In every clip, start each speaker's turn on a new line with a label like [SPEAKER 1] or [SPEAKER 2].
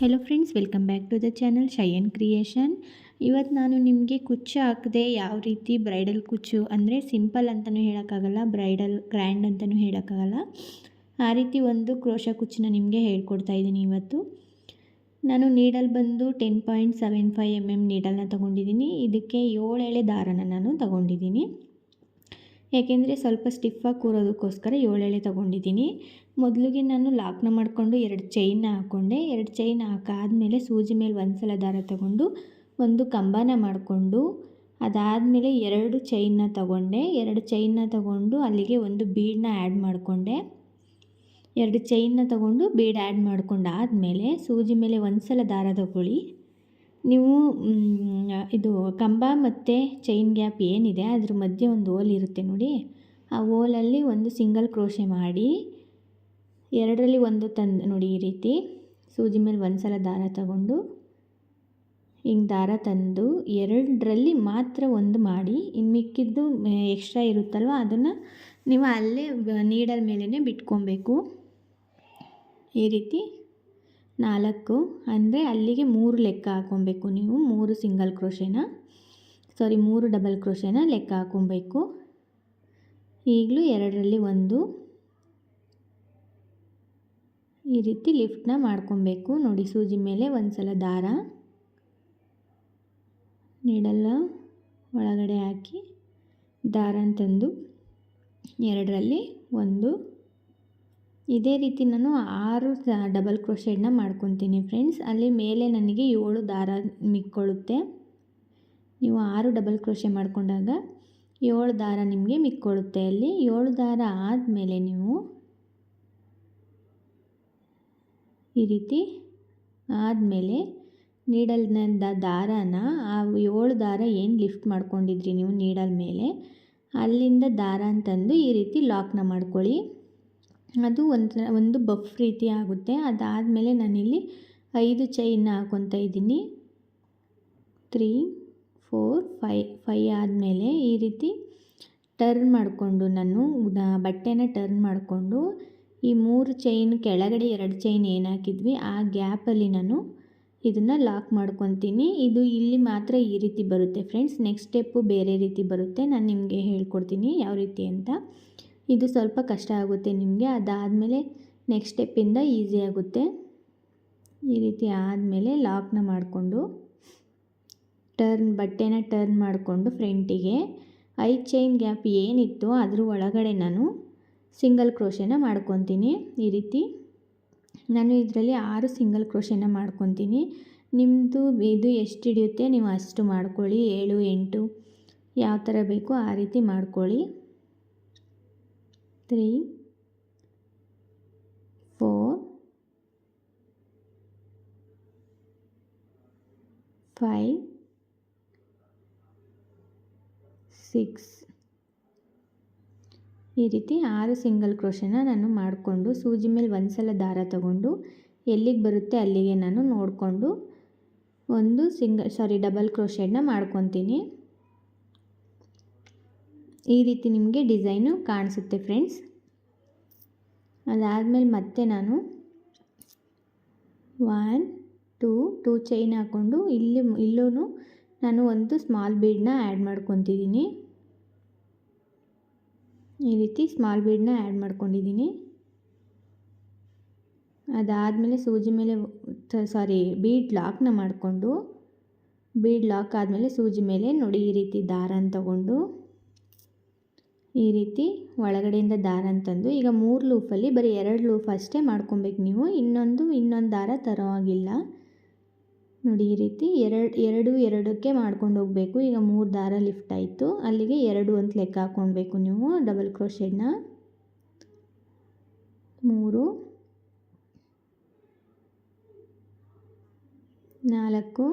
[SPEAKER 1] Hello friends, welcome back to the channel Shine Creation. ಇವತ್ತು ನಾನು ನಿಮಗೆ ಕುಚ್ಚು ಹಾಕದೆ ಯಾವ ರೀತಿ ಬ್ರೈಡಲ್ ಕುಚ್ಚು ಅಂದರೆ ಸಿಂಪಲ್ ಅಂತಲೂ ಹೇಳೋಕ್ಕಾಗಲ್ಲ, ಬ್ರೈಡಲ್ ಗ್ರ್ಯಾಂಡ್ ಅಂತಲೂ ಹೇಳೋಕ್ಕಾಗಲ್ಲ, ಆ ರೀತಿ ಒಂದು ಕ್ರೋಶ ಕುಚ್ಚನ್ನ ನಿಮಗೆ ಹೇಳ್ಕೊಡ್ತಾ ಇದ್ದೀನಿ. ಇವತ್ತು ನಾನು ನೀಡಲ್ ಬಂದು 10.75 mm ನೀಡಲ್ನ ತೊಗೊಂಡಿದ್ದೀನಿ. ಇದಕ್ಕೆ 7 ಎಳೆ ದಾರನ ನಾನು ತೊಗೊಂಡಿದ್ದೀನಿ. ಏಕೆಂದರೆ ಸ್ವಲ್ಪ ಸ್ಟಿಫಾಗಿ ಕೂರೋದಕ್ಕೋಸ್ಕರ 7 ಎಳೆ ತೊಗೊಂಡಿದ್ದೀನಿ. ಮೊದಲಿಗೆ ನಾನು ಲಾಕ್ನ ಮಾಡಿಕೊಂಡು 2 ಚೈನ್ನ ಹಾಕ್ಕೊಂಡೆ. 2 ಚೈನ್ ಹಾಕಾದಮೇಲೆ ಸೂಜಿ ಮೇಲೆ ಒಂದು ಸಲ ದಾರ ತಗೊಂಡು ಒಂದು ಕಂಬನ ಮಾಡಿಕೊಂಡು ಅದಾದಮೇಲೆ 2 ಚೈನ್ನ ತಗೊಂಡೆ. 2 ಚೈನ್ನ ತಗೊಂಡು ಅಲ್ಲಿಗೆ ಒಂದು ಬೀಡನ್ನ ಆ್ಯಡ್ ಮಾಡಿಕೊಂಡೆ. 2 ಚೈನ್ನ ತಗೊಂಡು ಬೀಡ್ ಆ್ಯಡ್ ಮಾಡ್ಕೊಂಡಾದಮೇಲೆ ಸೂಜಿ ಮೇಲೆ ಒಂದು ಸಲ ದಾರ ತಗೊಳ್ಳಿ. ನೀವು ಇದು ಕಂಬ ಮತ್ತು ಚೈನ್ ಗ್ಯಾಪ್ ಏನಿದೆ ಅದ್ರ ಮಧ್ಯೆ ಒಂದು ಹೋಲ್ ಇರುತ್ತೆ ನೋಡಿ, ಆ ಹೋಲಲ್ಲಿ ಒಂದು ಸಿಂಗಲ್ ಕ್ರೋಶೆ ಮಾಡಿ 2ರಲ್ಲಿ ಒಂದು ತಂದು ನೋಡಿ, ಈ ರೀತಿ ಸೂಜಿ ಮೇಲೆ ಒಂದು ಸಲ ದಾರ ತಗೊಂಡು ಹಿಂಗೆ ದಾರ ತಂದು 2ರಲ್ಲಿ ಮಾತ್ರ ಒಂದು ಮಾಡಿ, ಇನ್ನು ಮಿಕ್ಕಿದ್ದು ಎಕ್ಸ್ಟ್ರಾ ಇರುತ್ತಲ್ವ ಅದನ್ನು ನೀವು ಅಲ್ಲೇ ನೀಡಲ್ ಮೇಲೇ ಬಿಟ್ಕೊಬೇಕು. ಈ ರೀತಿ 4 ಅಂದರೆ ಅಲ್ಲಿಗೆ 3 ಲೆಕ್ಕ ಹಾಕ್ಕೊಬೇಕು. ನೀವು 3 ಸಿಂಗಲ್ ಕ್ರೋಶೆನ 3 ಡಬಲ್ ಕ್ರೋಶೆನ ಲೆಕ್ಕ ಹಾಕ್ಕೊಬೇಕು. ಈಗಲೂ 2ರಲ್ಲಿ ಒಂದು ಈ ರೀತಿ ಲಿಫ್ಟ್ನ ಮಾಡ್ಕೊಬೇಕು ನೋಡಿ. ಸೂಜಿ ಮೇಲೆ ಒಂದು ಸಲ ದಾರ ನೀಡಲ್ಲ ಒಳಗಡೆ ಹಾಕಿ ದಾರನ ತಂದು 2ರಲ್ಲಿ ಒಂದು. ಇದೇ ರೀತಿ ನಾನು 6 ಡಬಲ್ ಕ್ರೋಶೆಡ್ನ ಮಾಡ್ಕೊತೀನಿ ಫ್ರೆಂಡ್ಸ್. ಅಲ್ಲಿ ಮೇಲೆ ನನಗೆ 7 ದಾರ ಮಿಕ್ಕೊಳ್ಳುತ್ತೆ. ನೀವು 6 ಡಬಲ್ ಕ್ರೋಶೆ ಮಾಡ್ಕೊಂಡಾಗ 7 ದಾರ ನಿಮಗೆ ಮಿಕ್ಕೊಳ್ಳುತ್ತೆ. ಅಲ್ಲಿ 7 ದಾರ ಆದಮೇಲೆ ನೀವು ಈ ರೀತಿ ಆದಮೇಲೆ ನೀಡಲ್ನ ದಾರನ ಆ 7 ದಾರ ಏನು ಲಿಫ್ಟ್ ಮಾಡ್ಕೊಂಡಿದ್ರಿ ನೀವು ನೀಡಲ್ ಮೇಲೆ, ಅಲ್ಲಿಂದ ದಾರ ಅಂತಂದು ಈ ರೀತಿ ಲಾಕ್ನ ಮಾಡ್ಕೊಳ್ಳಿ. ಅದು ಒಂದು ಬಫ್ ರೀತಿ ಆಗುತ್ತೆ. ಅದಾದಮೇಲೆ ನಾನಿಲ್ಲಿ 5 ಚೈನ್ನ ಹಾಕ್ಕೊತಾ ಇದ್ದೀನಿ. 3, 4, 5 ಆದಮೇಲೆ ಈ ರೀತಿ ಟರ್ನ್ ಮಾಡಿಕೊಂಡು ನಾನು ಬಟ್ಟೆನ ಟರ್ನ್ ಮಾಡಿಕೊಂಡು ಈ 3 ಚೈನ್ ಕೆಳಗಡೆ 2 ಚೈನ್ ಏನು ಹಾಕಿದ್ವಿ ಆ ಗ್ಯಾಪಲ್ಲಿ ನಾನು ಇದನ್ನು ಲಾಕ್ ಮಾಡ್ಕೊತೀನಿ. ಇದು ಇಲ್ಲಿ ಮಾತ್ರ ಈ ರೀತಿ ಬರುತ್ತೆ ಫ್ರೆಂಡ್ಸ್. ನೆಕ್ಸ್ಟ್ ಸ್ಟೆಪ್ಪು ಬೇರೆ ರೀತಿ ಬರುತ್ತೆ, ನಾನು ನಿಮಗೆ ಹೇಳ್ಕೊಡ್ತೀನಿ ಯಾವ ರೀತಿ ಅಂತ. ಇದು ಸ್ವಲ್ಪ ಕಷ್ಟ ಆಗುತ್ತೆ ನಿಮಗೆ, ಅದಾದಮೇಲೆ ನೆಕ್ಸ್ಟ್ ಸ್ಟೆಪ್ಪಿಂದ ಈಸಿ ಆಗುತ್ತೆ. ಈ ರೀತಿ ಆದಮೇಲೆ ಲಾಕ್ನ ಮಾಡಿಕೊಂಡು ಬಟ್ಟೆನ ಟರ್ನ್ ಮಾಡಿಕೊಂಡು ಫ್ರಂಟಿಗೆ 5 ಚೈನ್ ಗ್ಯಾಪ್ ಏನಿತ್ತು ಅದ್ರ ಒಳಗಡೆ ನಾನು ಸಿಂಗಲ್ ಕ್ರೋಶೆನ ಮಾಡ್ಕೊತೀನಿ. ಈ ರೀತಿ ನಾನು ಇದರಲ್ಲಿ 6 ಸಿಂಗಲ್ ಕ್ರೋಶೆನ ಮಾಡ್ಕೊತೀನಿ. ನಿಮ್ಮದು ಇದು ಎಷ್ಟು ಹಿಡಿಯುತ್ತೆ ನೀವು ಅಷ್ಟು ಮಾಡ್ಕೊಳ್ಳಿ. 7, 8 ಯಾವ ಥರ ಬೇಕೋ ಆ ರೀತಿ ಮಾಡ್ಕೊಳ್ಳಿ. 3, 4, 5, 6 ಈ ರೀತಿ 6 ಸಿಂಗಲ್ ಕ್ರೋಶೆನ ನಾನು ಮಾಡಿಕೊಂಡು ಸೂಜಿ ಮೇಲೆ ಒಂದು ಸಲ ದಾರ ತಗೊಂಡು ಎಲ್ಲಿಗೆ ಬರುತ್ತೆ ಅಲ್ಲಿಗೆ ನಾನು ನೋಡಿಕೊಂಡು ಒಂದು ಡಬಲ್ ಕ್ರೋಶೆಡ್ನ ಮಾಡ್ಕೊತೀನಿ. ಈ ರೀತಿ ನಿಮಗೆ ಡಿಸೈನು ಕಾಣಿಸುತ್ತೆ ಫ್ರೆಂಡ್ಸ್. ಅದಾದಮೇಲೆ ಮತ್ತೆ ನಾನು 1, 2 ಚೈನ್ ಹಾಕ್ಕೊಂಡು ಇಲ್ಲೂ ನಾನು ಒಂದು ಸ್ಮಾಲ್ ಬೀಡನ್ನ ಆ್ಯಡ್ ಮಾಡ್ಕೊತಿದ್ದೀನಿ. ಈ ರೀತಿ ಸ್ಮಾಲ್ ಬೀಡನ್ನ ಆ್ಯಡ್ ಮಾಡ್ಕೊಂಡಿದ್ದೀನಿ. ಅದಾದಮೇಲೆ ಸೂಜಿ ಮೇಲೆ ಬೀಡ್ ಲಾಕ್ನ ಮಾಡಿಕೊಂಡು ಬೀಡ್ ಲಾಕ್ ಆದಮೇಲೆ ಸೂಜಿ ಮೇಲೆ ನೋಡಿ ಈ ರೀತಿ ದಾರನ ತಗೊಂಡು ಈ ರೀತಿ ಒಳಗಡೆಯಿಂದ ದಾರ ತಂದು ಈಗ 3 ಲೂಫಲ್ಲಿ ಬರೀ 2 ಲೂಫ್ ಅಷ್ಟೇ ಮಾಡ್ಕೊಬೇಕು ನೀವು. ಇನ್ನೊಂದು ದಾರ ತರೋ ಆಗಿಲ್ಲ ನೋಡಿ. ಈ ರೀತಿ 2ಕ್ಕೆ ಮಾಡ್ಕೊಂಡು ಹೋಗಬೇಕು. ಈಗ 3 ದಾರ ಲಿಫ್ಟ್ ಆಯಿತು, ಅಲ್ಲಿಗೆ 2 ಅಂತ ಲೆಕ್ಕ ಹಾಕ್ಕೊಳ್ಬೇಕು ನೀವು ಡಬಲ್ ಕ್ರೋಶೆಡ್ನ. 3, 4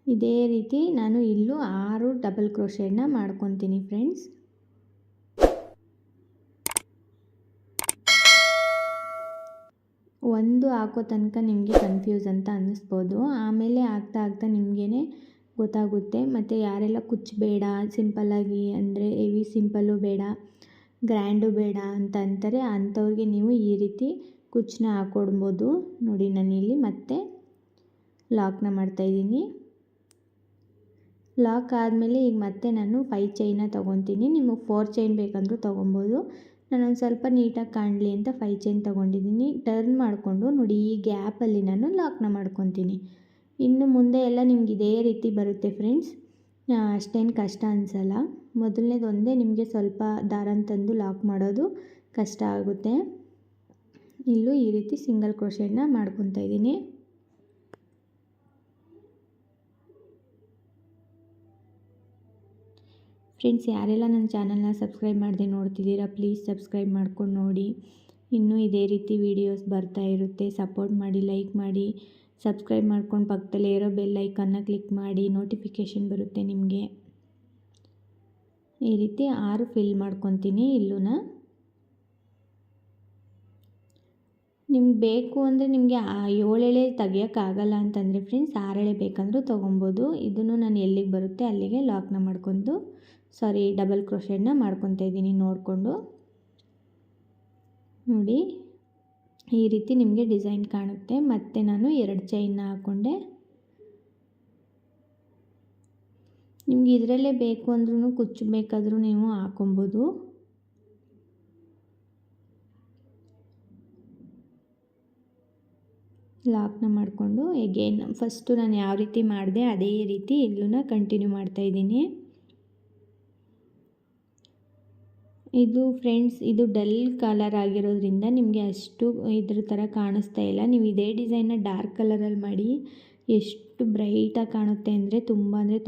[SPEAKER 1] ಇದೇ ರೀತಿ ನಾನು ಇಲ್ಲೂ 6 ಡಬಲ್ ಕ್ರೋಶೆಡ್ನ ಮಾಡ್ಕೊತೀನಿ ಫ್ರೆಂಡ್ಸ್. ಒಂದು ಹಾಕೋ ತನಕ ನಿಮಗೆ ಕನ್ಫ್ಯೂಸ್ ಅಂತ ಅನ್ನಿಸ್ಬೋದು, ಆಮೇಲೆ ಆಗ್ತಾ ನಿಮಗೇ ಗೊತ್ತಾಗುತ್ತೆ. ಮತ್ತು ಯಾರೆಲ್ಲ ಕುಚ್ಚು ಬೇಡ ಸಿಂಪಲ್ಲಾಗಿ ಅಂದರೆ ಹೆವಿ ಸಿಂಪಲ್ಲು ಬೇಡ ಗ್ರ್ಯಾಂಡು ಬೇಡ ಅಂತ ಅಂತಾರೆ, ಅಂಥವ್ರಿಗೆ ನೀವು ಈ ರೀತಿ ಕುಚ್ಚನ್ನ ಹಾಕ್ಕೊಡ್ಬೋದು. ನೋಡಿ ನಾನಿಲ್ಲಿ ಮತ್ತೆ ಲಾಕ್ನ ಮಾಡ್ತಾಯಿದ್ದೀನಿ. ಲಾಕ್ ಆದಮೇಲೆ ಈಗ ಮತ್ತೆ ನಾನು 5 ಚೈನ್ನ ತೊಗೊತೀನಿ. ನಿಮಗೆ 4 ಚೈನ್ ಬೇಕಂದ್ರೂ ತೊಗೊಬೋದು. ನಾನೊಂದು ಸ್ವಲ್ಪ ನೀಟಾಗಿ ಕಾಣಲಿ ಅಂತ 5 ಚೈನ್ ತೊಗೊಂಡಿದ್ದೀನಿ. ಟರ್ನ್ ಮಾಡಿಕೊಂಡು ನೋಡಿ ಈ ಗ್ಯಾಪಲ್ಲಿ ನಾನು ಲಾಕ್ನ ಮಾಡ್ಕೊತೀನಿ. ಇನ್ನು ಮುಂದೆ ಎಲ್ಲ ನಿಮ್ಗೆ ಇದೇ ರೀತಿ ಬರುತ್ತೆ ಫ್ರೆಂಡ್ಸ್. ಅಷ್ಟೇನು ಕಷ್ಟ ಅನಿಸಲ್ಲ. ಮೊದಲನೇದು ಒಂದೇ ನಿಮಗೆ ಸ್ವಲ್ಪ ದಾರನ ತಂದು ಲಾಕ್ ಮಾಡೋದು ಕಷ್ಟ ಆಗುತ್ತೆ. ಇಲ್ಲೂ ಈ ರೀತಿ ಸಿಂಗಲ್ ಕ್ರೋಶೆಟ್ನ ಮಾಡ್ಕೊತಾ ಇದ್ದೀನಿ. ಫ್ರೆಂಡ್ಸ್, ಯಾರೆಲ್ಲ ನನ್ನ ಚಾನಲ್ನ ಸಬ್ಸ್ಕ್ರೈಬ್ ಮಾಡದೆ ನೋಡ್ತಿದ್ದೀರಾ ಪ್ಲೀಸ್ ಸಬ್ಸ್ಕ್ರೈಬ್ ಮಾಡ್ಕೊಂಡು ನೋಡಿ. ಇನ್ನೂ ಇದೇ ರೀತಿ ವೀಡಿಯೋಸ್ ಬರ್ತಾ ಇರುತ್ತೆ. ಸಪೋರ್ಟ್ ಮಾಡಿ, ಲೈಕ್ ಮಾಡಿ, ಸಬ್ಸ್ಕ್ರೈಬ್ ಮಾಡ್ಕೊಂಡು ಪಕ್ಕದಲ್ಲೇ ಇರೋ ಬೆಲ್ ಐಕನ್ನ ಕ್ಲಿಕ್ ಮಾಡಿ, ನೋಟಿಫಿಕೇಷನ್ ಬರುತ್ತೆ ನಿಮಗೆ. ಈ ರೀತಿ 6 ಫಿಲ್ ಮಾಡ್ಕೊತೀನಿ. ಇಲ್ಲೂ ನಿಮ್ಗೆ ಬೇಕು ಅಂದರೆ ನಿಮಗೆ 7 ಎಳೆ ತೆಗಿಯೋಕ್ಕಾಗಲ್ಲ ಅಂತಂದರೆ ಫ್ರೆಂಡ್ಸ್ 6 ಎಳೆ ಬೇಕಂದ್ರೂ ತೊಗೊಬೋದು. ಇದನ್ನು ನಾನು ಎಲ್ಲಿಗೆ ಬರುತ್ತೆ ಅಲ್ಲಿಗೆ ಲಾಕ್ನ ಮಾಡ್ಕೊಂಡು ಡಬಲ್ ಕ್ರೋಶೆಟ್ನ ಮಾಡ್ಕೊತಾ ಇದ್ದೀನಿ ನೋಡಿಕೊಂಡು. ನೋಡಿ ಈ ರೀತಿ ನಿಮಗೆ ಡಿಸೈನ್ ಕಾಣುತ್ತೆ. ಮತ್ತು ನಾನು 2 ಚೈನ್ನ ಹಾಕ್ಕೊಂಡೆ. ನಿಮ್ಗೆ ಇದರಲ್ಲೇ ಬೇಕು ಅಂದ್ರೂ ಕುಚ್ಚು ಬೇಕಾದರೂ ನೀವು ಹಾಕೊಬೋದು. ಲಾಕ್ನ ಮಾಡಿಕೊಂಡು ಎಗೇನ್ ಫಸ್ಟು ನಾನು ಯಾವ ರೀತಿ ಮಾಡಿದೆ ಅದೇ ರೀತಿ ಇಲ್ಲೂ ಕಂಟಿನ್ಯೂ ಮಾಡ್ತಾಯಿದ್ದೀನಿ. ಇದು ಫ್ರೆಂಡ್ಸ್ ಇದು ಡಲ್ ಕಲರ್ ಆಗಿರೋದ್ರಿಂದ ನಿಮಗೆ ಅಷ್ಟು ಇದ್ರ ಥರ ಕಾಣಿಸ್ತಾ ಇಲ್ಲ. ನೀವು ಇದೇ ಡಿಸೈನ್ನ ಡಾರ್ಕ್ ಕಲರಲ್ಲಿ ಮಾಡಿ ಎಷ್ಟು ಬ್ರೈಟಾಗಿ ಕಾಣುತ್ತೆ ಅಂದರೆ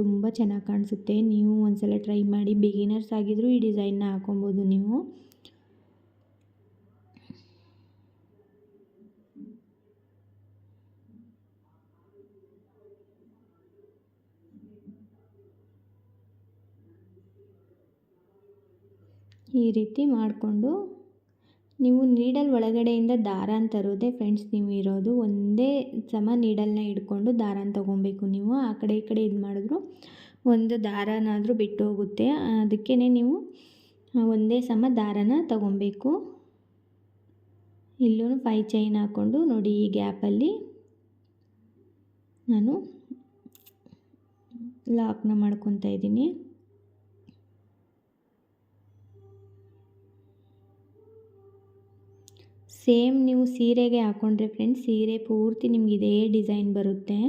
[SPEAKER 1] ತುಂಬ ಚೆನ್ನಾಗಿ ಕಾಣಿಸುತ್ತೆ. ನೀವು ಒಂದ್ಸಲ ಟ್ರೈ ಮಾಡಿ. ಬಿಗಿನರ್ಸ್ ಆಗಿದ್ದರೂ ಈ ಡಿಸೈನ್ನ ಹಾಕೊಬೋದು ನೀವು. ಈ ರೀತಿ ಮಾಡಿಕೊಂಡು ನೀವು ನೀಡಲ್ ಒಳಗಡೆಯಿಂದ ದಾರಾನ ತರೋದೇ ಫ್ರೆಂಡ್ಸ್ ನೀವು ಇರೋದು. ಒಂದೇ ಸಮ ನೀಡಲ್ನ ಹಿಡ್ಕೊಂಡು ದಾರಾನ ತೊಗೊಬೇಕು. ನೀವು ಆ ಕಡೆ ಈ ಕಡೆ ಇದು ಮಾಡಿದ್ರು ಒಂದು ದಾರನಾದರೂ ಬಿಟ್ಟು ಹೋಗುತ್ತೆ. ಅದಕ್ಕೇ ನೀವು ಒಂದೇ ಸಮ ದಾರಾನ ತೊಗೊಬೇಕು. ಇಲ್ಲೂ 5 ಚೈನ್ ಹಾಕ್ಕೊಂಡು ನೋಡಿ ಈ ಗ್ಯಾಪಲ್ಲಿ ನಾನು ಲಾಕ್ನ ಮಾಡ್ಕೊತಾ ಇದ್ದೀನಿ. ಸೇಮ್ ನೀವು ಸೀರೆಗೆ ಹಾಕ್ಕೊಂಡ್ರೆ ಫ್ರೆಂಡ್ಸ್ ಸೀರೆ ಪೂರ್ತಿ ನಿಮ್ಗೆ ಇದೇ ಡಿಸೈನ್ ಬರುತ್ತೆ.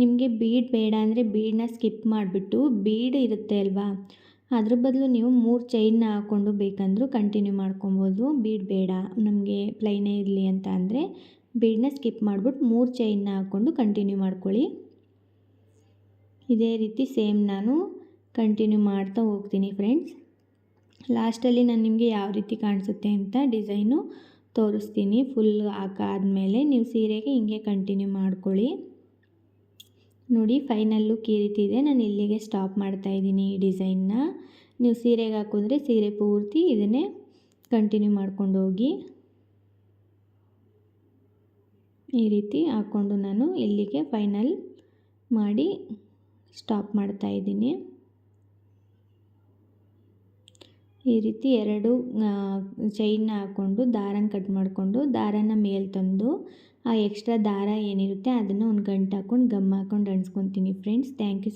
[SPEAKER 1] ನಿಮಗೆ ಬೀಡ್ ಬೇಡ ಅಂದರೆ ಬೀಡನ್ನ ಸ್ಕಿಪ್ ಮಾಡಿಬಿಟ್ಟು ಬೀಡ್ ಇರುತ್ತೆ ಅಲ್ವಾ ಅದ್ರ ಬದಲು ನೀವು 3 ಚೈನ್ನ ಹಾಕ್ಕೊಂಡು ಬೇಕಂದ್ರೂ ಕಂಟಿನ್ಯೂ ಮಾಡ್ಕೊಬೋದು. ಬೀಡ್ ಬೇಡ ನಮಗೆ ಪ್ಲೈನೇ ಇರಲಿ ಅಂತ ಅಂದರೆ ಬೀಡನ್ನ ಸ್ಕಿಪ್ ಮಾಡಿಬಿಟ್ಟು 3 ಚೈನ್ನ ಹಾಕ್ಕೊಂಡು ಕಂಟಿನ್ಯೂ ಮಾಡ್ಕೊಳ್ಳಿ. ಇದೇ ರೀತಿ ಸೇಮ್ ನಾನು ಕಂಟಿನ್ಯೂ ಮಾಡ್ತಾ ಹೋಗ್ತೀನಿ ಫ್ರೆಂಡ್ಸ್. ಲಾಸ್ಟಲ್ಲಿ ನಾನು ನಿಮಗೆ ಯಾವ ರೀತಿ ಕಾಣಿಸುತ್ತೆ ಅಂತ ಡಿಸೈನು ತೋರಿಸ್ತೀನಿ. ಫುಲ್ ಹಾಕಾದ್ಮೇಲೆ ನೀವು ಸೀರೆಗೆ ಹಿಂಗೆ ಕಂಟಿನ್ಯೂ ಮಾಡ್ಕೊಳ್ಳಿ. ನೋಡಿ ಫೈನಲ್ ಲುಕ್ ಈ ರೀತಿ ಇದೆ. ನಾನು ಇಲ್ಲಿಗೆ ಸ್ಟಾಪ್ ಮಾಡ್ತಾಯಿದ್ದೀನಿ ಈ ಡಿಸೈನ್ನ. ನೀವು ಸೀರೆಗೆ ಹಾಕಿದ್ರೆ ಸೀರೆ ಪೂರ್ತಿ ಇದನ್ನೇ ಕಂಟಿನ್ಯೂ ಮಾಡ್ಕೊಂಡು ಹೋಗಿ. ಈ ರೀತಿ ಹಾಕ್ಕೊಂಡು ನಾನು ಇಲ್ಲಿಗೆ ಫೈನಲ್ ಮಾಡಿ ಸ್ಟಾಪ್ ಮಾಡ್ತಾಯಿದ್ದೀನಿ. ಈ ರೀತಿ 2 ಚೈನ್ನ ಹಾಕ್ಕೊಂಡು ದಾರನ ಕಟ್ ಮಾಡಿಕೊಂಡು ದಾರನ ಮೇಲೆ ತಂದು ಆ ಎಕ್ಸ್ಟ್ರಾ ದಾರ ಏನಿರುತ್ತೆ ಅದನ್ನು ಒಂದು ಗಂಟು ಹಾಕ್ಕೊಂಡು ಗಮ್ ಹಾಕ್ಕೊಂಡು ಅಂಟ್ಸ್ಕೊತೀನಿ ಫ್ರೆಂಡ್ಸ್. Thank you.